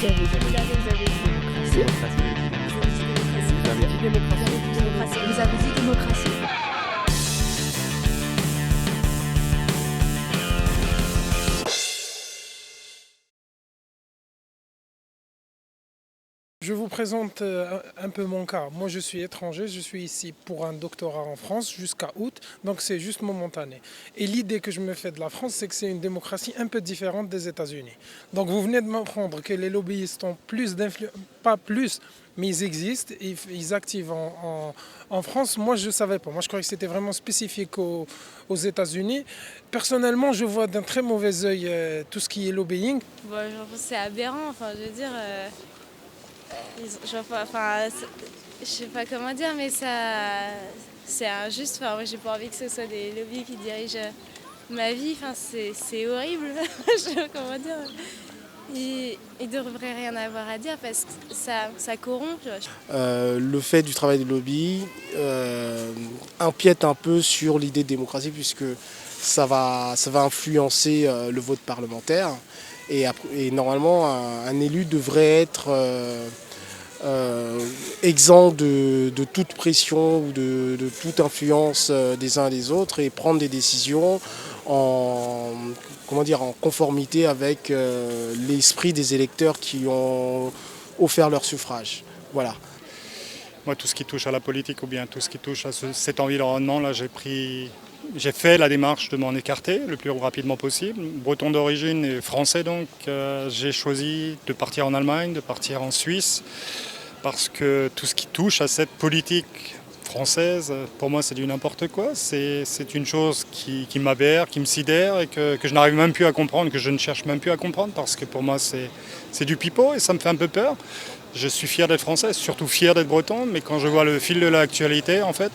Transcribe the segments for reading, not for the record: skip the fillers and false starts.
Vous avez dit démocratie. Je vous présente un peu mon cas. Moi, je suis étranger, je suis ici pour un doctorat en France jusqu'à août, donc c'est juste momentané. Et l'idée que je me fais de la France, c'est que c'est une démocratie un peu différente des États-Unis. Donc vous venez de m'apprendre que les lobbyistes ont plus d'influence, pas plus, mais ils existent, ils activent en France. Moi, je ne savais pas. Moi, je croyais que c'était vraiment spécifique aux États-Unis. Personnellement, je vois d'un très mauvais œil tout ce qui est lobbying. Bon, c'est aberrant, enfin, je veux dire... je sais pas comment dire, mais ça, c'est injuste. Enfin, moi, j'ai pas envie que ce soit des lobbies qui dirigent ma vie. Enfin, c'est horrible. Je sais pas comment dire. Ils devraient rien avoir à dire parce que ça corrompt. Le fait du travail de lobby empiète un peu sur l'idée de démocratie puisque ça va influencer le vote parlementaire. Et normalement, un élu devrait être exempt de toute pression ou de toute influence des uns et des autres et prendre des décisions en conformité avec l'esprit des électeurs qui ont offert leur suffrage. Voilà. Moi, tout ce qui touche à la politique ou bien tout ce qui touche à cet environnement-là, j'ai fait la démarche de m'en écarter le plus rapidement possible. Breton d'origine et français donc, j'ai choisi de partir en Allemagne, de partir en Suisse, parce que tout ce qui touche à cette politique française, pour moi c'est du n'importe quoi. C'est une chose qui m'aberre, qui me sidère et que je n'arrive même plus à comprendre, que je ne cherche même plus à comprendre, parce que pour moi c'est du pipeau et ça me fait un peu peur. Je suis fier d'être français, surtout fier d'être breton, mais quand je vois le fil de l'actualité, en fait,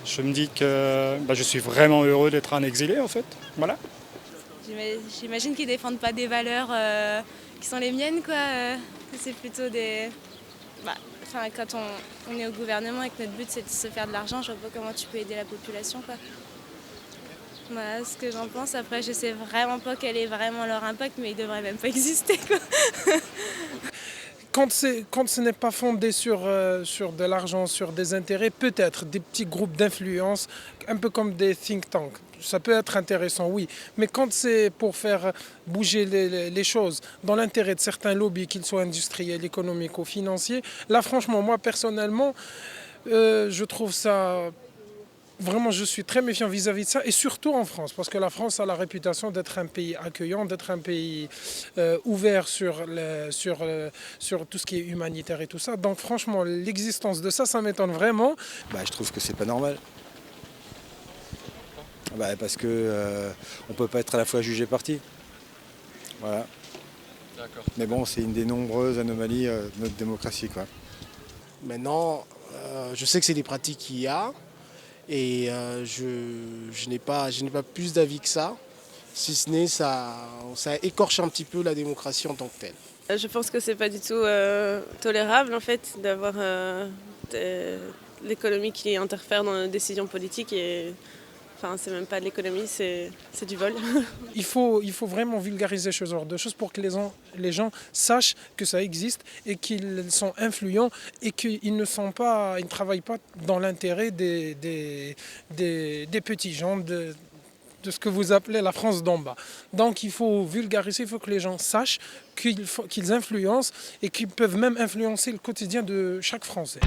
je me dis que je suis vraiment heureux d'être un exilé, en fait. Voilà. J'imagine qu'ils défendent pas des valeurs qui sont les miennes, quoi. C'est plutôt des... quand on est au gouvernement et que notre but c'est de se faire de l'argent, je vois pas comment tu peux aider la population, quoi. Voilà ce que j'en pense. Après, je sais vraiment pas quel est vraiment leur impact, mais ils devraient même pas exister, quoi. Quand ce n'est pas fondé sur de l'argent, sur des intérêts, peut-être des petits groupes d'influence, un peu comme des think tanks. Ça peut être intéressant, oui. Mais quand c'est pour faire bouger les choses dans l'intérêt de certains lobbies, qu'ils soient industriels, économiques ou financiers, là, franchement, moi, personnellement, je trouve ça... Vraiment, je suis très méfiant vis-à-vis de ça, et surtout en France, parce que la France a la réputation d'être un pays accueillant, d'être un pays ouvert sur tout ce qui est humanitaire et tout ça. Donc franchement, l'existence de ça m'étonne vraiment. Je trouve que c'est pas normal. Parce que on peut pas être à la fois juge et parti. Voilà. D'accord. Mais bon, c'est une des nombreuses anomalies de notre démocratie, quoi. Maintenant, je sais que c'est des pratiques qu'il y a. Et je n'ai pas plus d'avis que ça, si ce n'est ça écorche un petit peu la démocratie en tant que telle. Je pense que c'est pas du tout tolérable en fait d'avoir l'économie qui interfère dans les décisions politiques et c'est même pas de l'économie, c'est du vol. Il faut vraiment vulgariser ce genre de choses pour que les gens sachent que ça existe et qu'ils sont influents et qu'ils ne travaillent pas dans l'intérêt des petits gens de ce que vous appelez la France d'en bas. Donc il faut vulgariser, il faut que les gens sachent qu'ils influencent et qu'ils peuvent même influencer le quotidien de chaque Français.